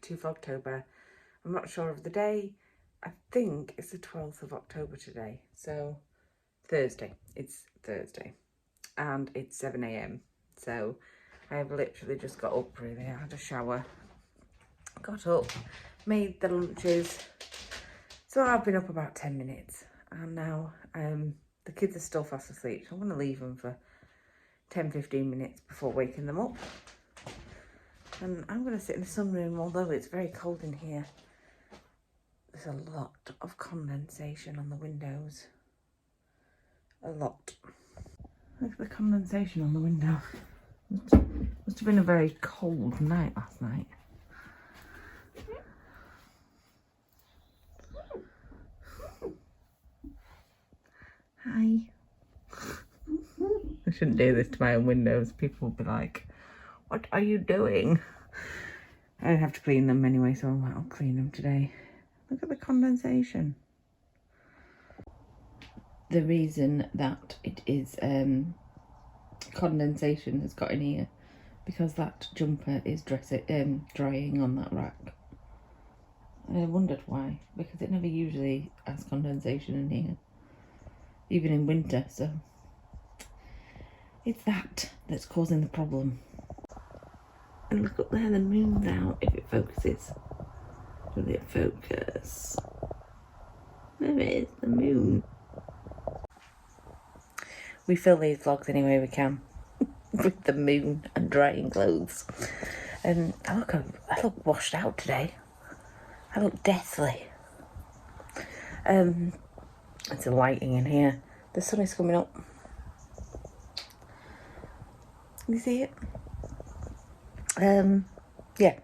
to Vlogtober. I'm not sure of the day. I think it's the 12th of October today. So Thursday. It's Thursday. And it's 7 AM. So I have literally just got up really. I had a shower. Got up. Made the lunches. So I've been up about 10 minutes. And now the kids are still fast asleep. So I'm going to leave them for 10-15 minutes before waking them up. And I'm going to sit in the sunroom, although it's very cold in here. There's a lot of condensation on the windows. A lot. Look at the condensation on the window. Must have been a very cold night last night. Hi. I shouldn't do this to my own windows. People will be like, what are you doing? I have to clean them anyway, so I'll clean them today. Look at the condensation. The reason that it is condensation has got in here because that jumper is drying on that rack. And I wondered why, because it never usually has condensation in here, even in winter, so it's that that's causing the problem. And look up there, the moon's out, if it focuses. Will it focus? There it is, the moon. We fill these vlogs any way we can with the moon and drying clothes. And I look washed out today. I look deathly. It's the lighting in here. The sun is coming up. Can you see it? Yeah.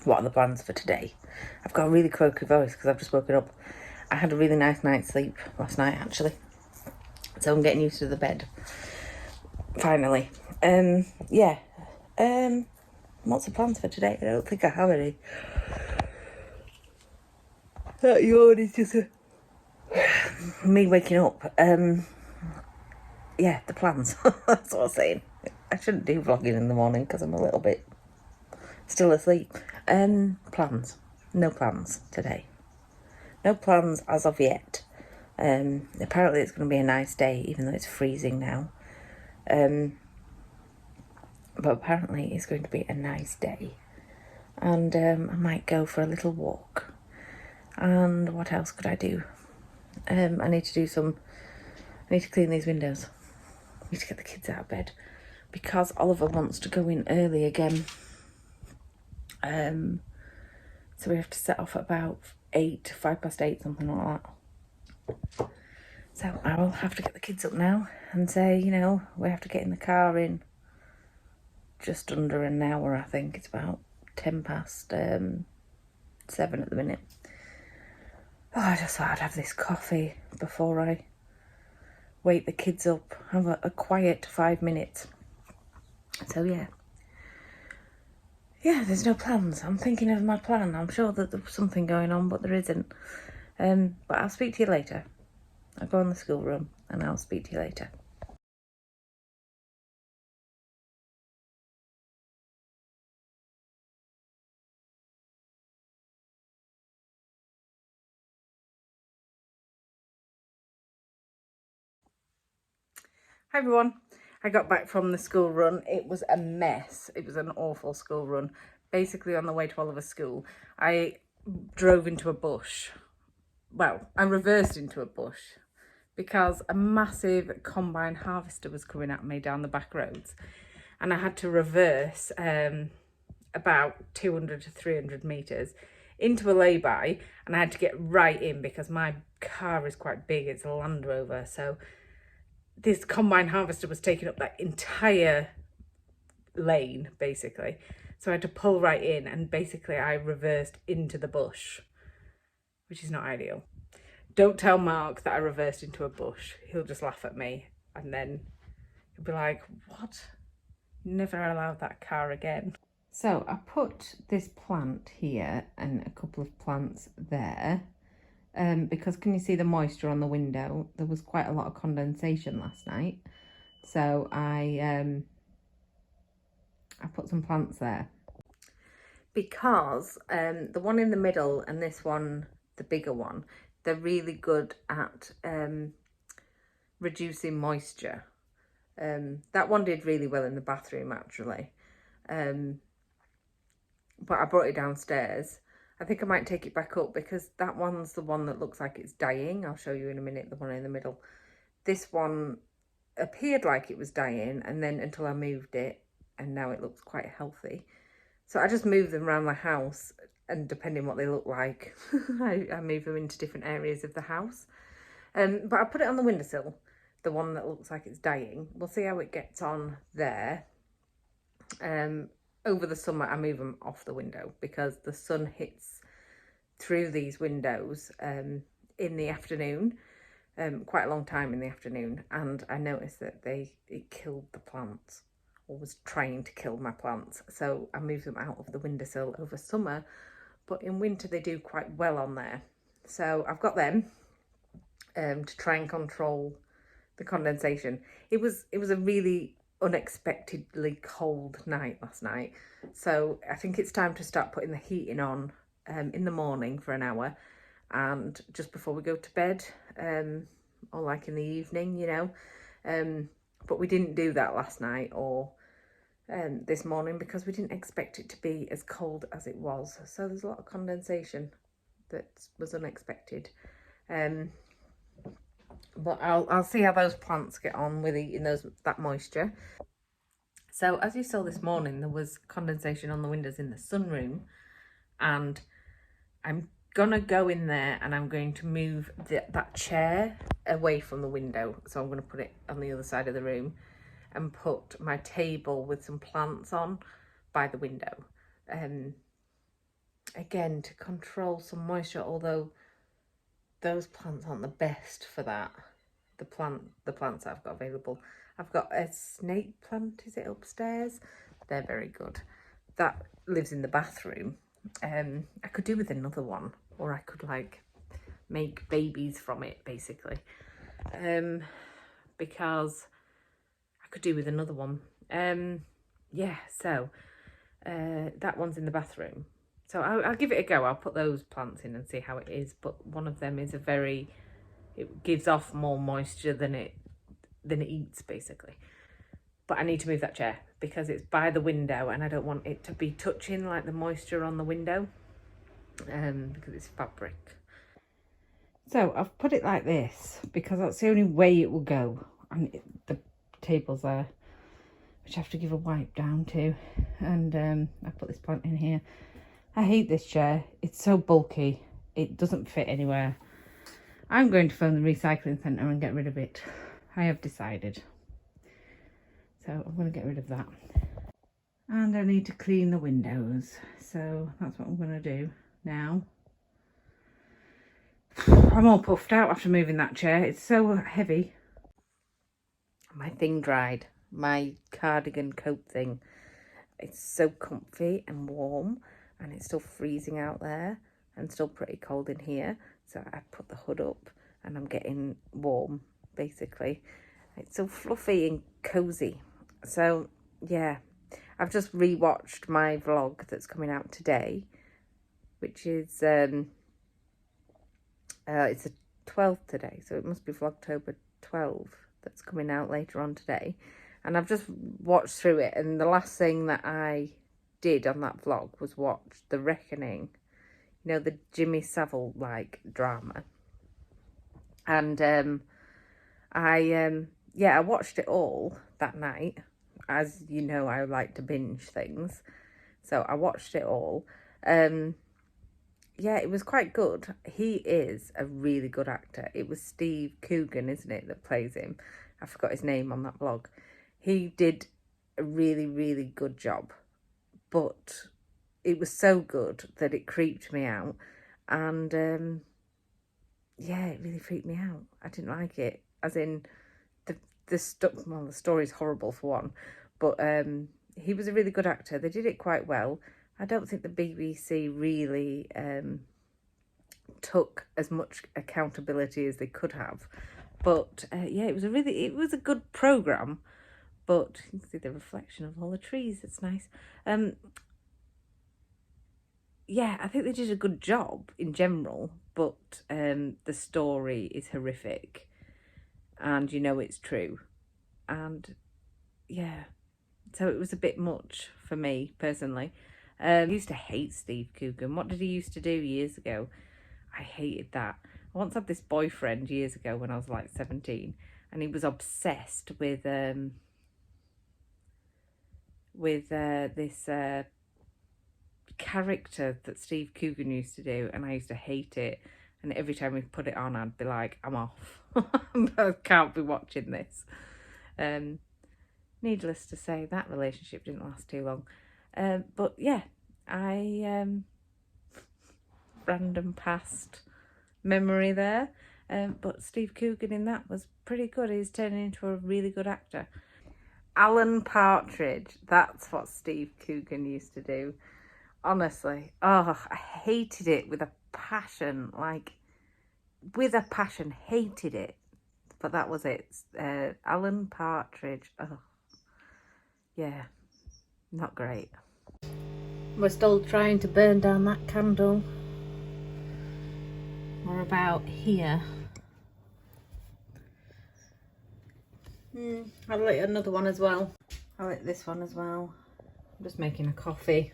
What are the plans for today? I've got a really croaky voice because I've just woken up. I had a really nice night's sleep last night, actually. So I'm getting used to the bed. Finally. Yeah. What's the plans for today? I don't think I have any. That yawn is just me waking up. Yeah, the plans. That's what I'm saying. I shouldn't do vlogging in the morning because I'm a little bit still asleep. Plans. No plans today. No plans as of yet. Apparently it's going to be a nice day, even though it's freezing now. But apparently it's going to be a nice day. And I might go for a little walk. And what else could I do? I need to clean these windows. I need to get the kids out of bed. Because Oliver wants to go in early again. So we have to set off at about 8, 8:05, something like that. So I will have to get the kids up now and say, you know, we have to get in the car in just under an hour, I think. It's about 7:10 at the minute. Oh, I just thought I'd have this coffee before I wake the kids up. Have a quiet 5 minutes. So yeah. Yeah, there's no plans. I'm thinking of my plan. I'm sure that there's something going on, but there isn't. But I'll speak to you later. I'll go in the schoolroom and I'll speak to you later. Hi everyone. I got back from the school run. It was a mess. It was an awful school run. Basically on the way to Oliver's school, I drove into a bush. Well, I reversed into a bush because a massive combine harvester was coming at me down the back roads. And I had to reverse about 200 to 300 metres into a lay-by, and I had to get right in because my car is quite big. It's a Land Rover, so this combine harvester was taking up that entire lane, basically. So I had to pull right in, and basically I reversed into the bush, which is not ideal. Don't tell Mark that I reversed into a bush. He'll just laugh at me, and then he'll be like, what? Never allowed that car again. So I put this plant here and a couple of plants there. Because can you see the moisture on the window? There was quite a lot of condensation last night. So I put some plants there. because the one in the middle and this one, the bigger one, they're really good at reducing moisture. That one did really well in the bathroom actually, but I brought it downstairs. I think I might take it back up because that one's the one that looks like it's dying. I'll show you in a minute, the one in the middle. This one appeared like it was dying, and then until I moved it, and now it looks quite healthy. So I just move them around the house, and depending what they look like, I move them into different areas of the house. But I put it on the windowsill, the one that looks like it's dying. We'll see how it gets on there. Over the summer, I move them off the window because the sun hits through these windows in the afternoon, quite a long time in the afternoon, and I noticed that it killed the plants, or was trying to kill my plants. So I moved them out of the windowsill over summer, but in winter they do quite well on there. So I've got them to try and control the condensation. It was a really unexpectedly cold night last night, so I think it's time to start putting the heating on in the morning for an hour, and just before we go to bed, or like in the evening, you know. But we didn't do that last night or this morning because we didn't expect it to be as cold as it was. So there's a lot of condensation that was unexpected. But I'll see how those plants get on with eating that moisture. So as you saw this morning, there was condensation on the windows in the sunroom, and I'm gonna go in there and I'm going to move that chair away from the window. So I'm going to put it on the other side of the room and put my table with some plants on by the window. Again, to control some moisture, although those plants aren't the best for that. The plants I've got available. I've got a snake plant, is it upstairs? They're very good. That lives in the bathroom. I could do with another one, or I could like make babies from it basically, because I could do with another one. Yeah, so that one's in the bathroom, so I'll give it a go. I'll put those plants in and see how it is, but one of them is it gives off more moisture than it eats basically. But I need to move that chair because it's by the window and I don't want it to be touching like the moisture on the window, because it's fabric. So I've put it like this because that's the only way it will go. And the table's there, which I have to give a wipe down to. And I put this plant in here. I hate this chair. It's so bulky. It doesn't fit anywhere. I'm going to phone the recycling centre and get rid of it. I have decided. So I'm going to get rid of that. And I need to clean the windows. So that's what I'm going to do now. I'm all puffed out after moving that chair. It's so heavy. My thing dried. My cardigan coat thing. It's so comfy and warm. And it's still freezing out there. And still pretty cold in here. So I put the hood up and I'm getting warm, basically. It's so fluffy and cozy. So, yeah, I've just rewatched my vlog that's coming out today, which is, it's the 12th today, so it must be Vlogtober 12 that's coming out later on today. And I've just watched through it, and the last thing that I did on that vlog was watch The Reckoning, you know, the Jimmy Savile-like drama. And I watched it all that night. As you know, I like to binge things. So I watched it all. Yeah, it was quite good. He is a really good actor. It was Steve Coogan, isn't it, that plays him? I forgot his name on that vlog. He did a really, really good job. But it was so good that it creeped me out. And yeah, it really freaked me out. I didn't like it. As in, the story's horrible for one, but he was a really good actor. They did it quite well. I don't think the BBC really took as much accountability as they could have, but yeah, it was a good programme. But you can see the reflection of all the trees. It's nice. yeah, I think they did a good job in general, but the story is horrific, and you know it's true, and yeah, so it was a bit much for me personally. I used to hate Steve Coogan. What did he used to do years ago? I hated that. I once had this boyfriend years ago when I was like 17, and he was obsessed with this character that Steve Coogan used to do, and I used to hate it. And every time we put it on, I'd be like, I'm off. I can't be watching this. Needless to say, that relationship didn't last too long. But yeah, random past memory there. But Steve Coogan in that was pretty good. He's turning into a really good actor. Alan Partridge, that's what Steve Coogan used to do. Honestly, oh, I hated it with a passion, hated it. But that was it. Alan Partridge, oh, yeah, not great. We're still trying to burn down that candle. We're about here. I'll lit another one as well. I'll lit this one as well. I'm just making a coffee.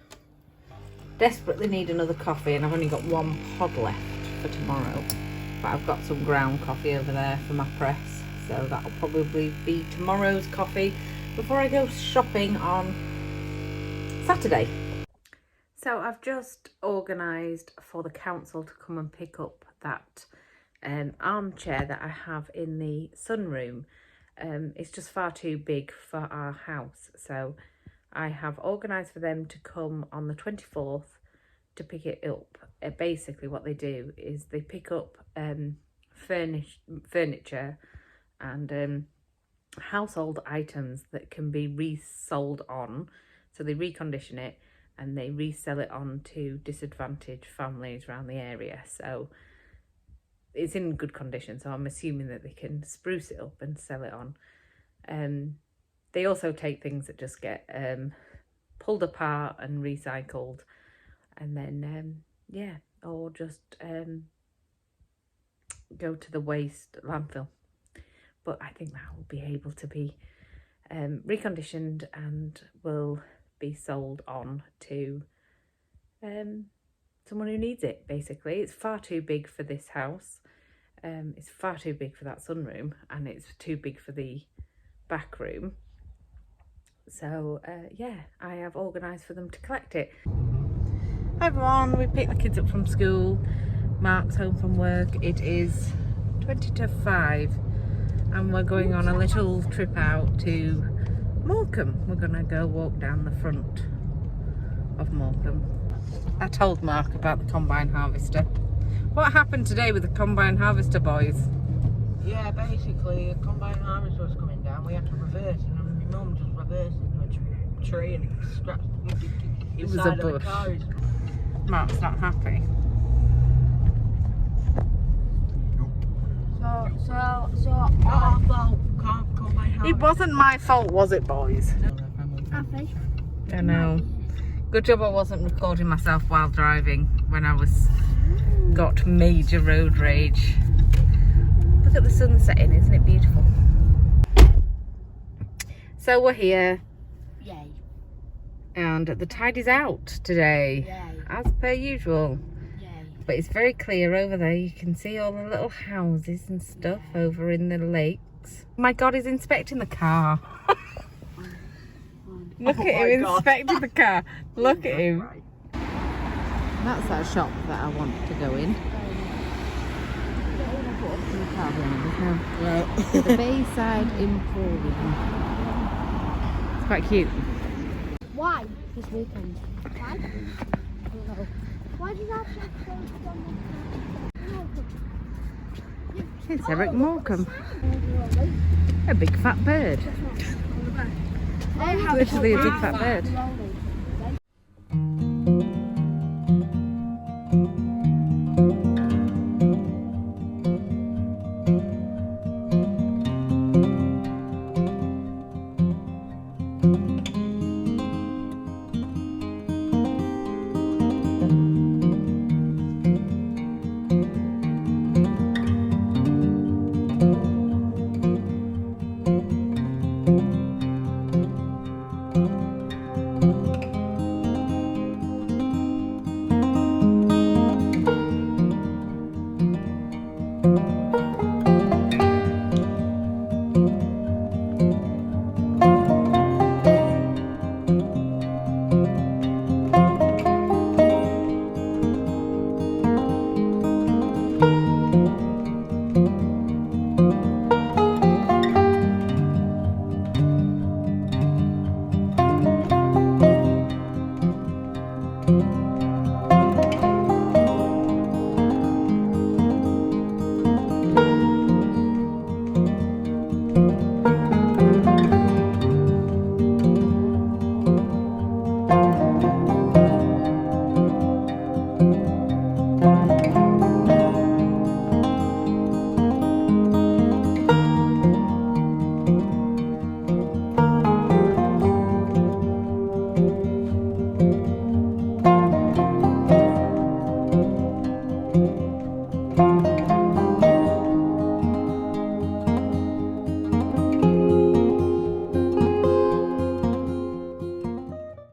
Desperately need another coffee, and I've only got one pod left for tomorrow. But I've got some ground coffee over there for my press, so that'll probably be tomorrow's coffee before I go shopping on Saturday. So I've just organised for the council to come and pick up that armchair that I have in the sunroom. It's just far too big for our house, so I have organised for them to come on the 24th to pick it up. Basically what they do is they pick up furniture and household items that can be resold on. So they recondition it and they resell it on to disadvantaged families around the area. So it's in good condition, so I'm assuming that they can spruce it up and sell it on. They also take things that just get pulled apart and recycled, and then yeah, or just go to the waste landfill. But I think that will be able to be reconditioned and will be sold on to someone who needs it. Basically, it's far too big for this house. It's far too big for that sunroom, and it's too big for the back room. So yeah, I have organised for them to collect it. Hi everyone, we picked the kids up from school. Mark's home from work. It is 20 to 5 and we're going on a little trip out to Morecambe. We're gonna go walk down the front of Morecambe. I told Mark about the combine harvester. What happened today with the combine harvester, boys? Yeah, basically a combine harvester was coming down. We had to reverse, and my mum just reversed into a tree and scratched It was a bush. Mark's not happy. So our fault. Combine harvester. It wasn't my fault, was it, boys? I know. Good job I wasn't recording myself while driving when I got major road rage. Look at the sun setting, isn't it beautiful? So we're here. Yay. And the tide is out today. Yay. As per usual. Yay. But it's very clear over there. You can see all the little houses and stuff over in the lakes. My God, he's inspecting the car. Look at him inspecting the car. Look at him. That's that shop that I want to go in. The Bayside Emporium. It's quite cute. Why this weekend? Why? I don't know. Why did I say It's Eric Morecambe. A big fat bird. Literally a big fat bird.